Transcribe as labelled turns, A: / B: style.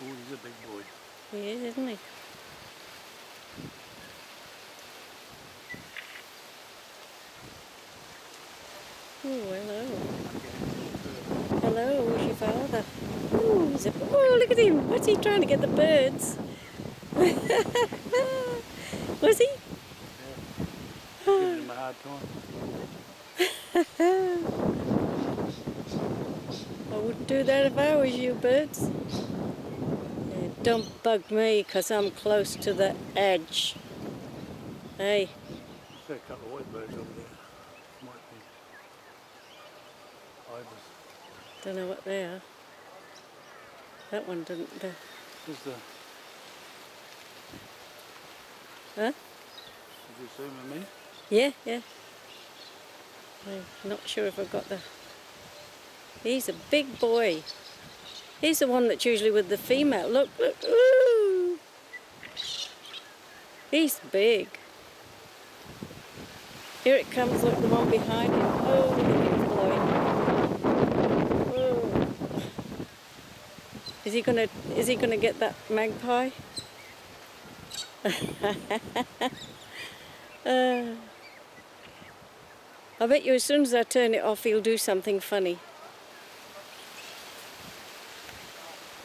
A: Oh, he's a big boy.
B: He is, isn't he? Oh, hello. Hello, who's your father? Oh, look at him. What's he trying to get the birds? Was he?
A: Yeah. Giving him a hard time.
B: I wouldn't do that if I was you, birds. Yeah, don't bug me, 'cause I'm close to the edge. Hey.
A: See a couple of white birds over there. Might be ibis.
B: Don't know what they are. That one didn't.
A: There's the...
B: Huh?
A: Did you zoom at me?
B: Yeah, yeah. I'm not sure if I've got the... He's a big boy. He's the one that's usually with the female. Look, look. Ooh! He's big. Here it comes, look, the one behind him. Oh, the wind's blowing. Oh. Is he gonna get that magpie? I bet you as soon as I turn it off, he'll do something funny.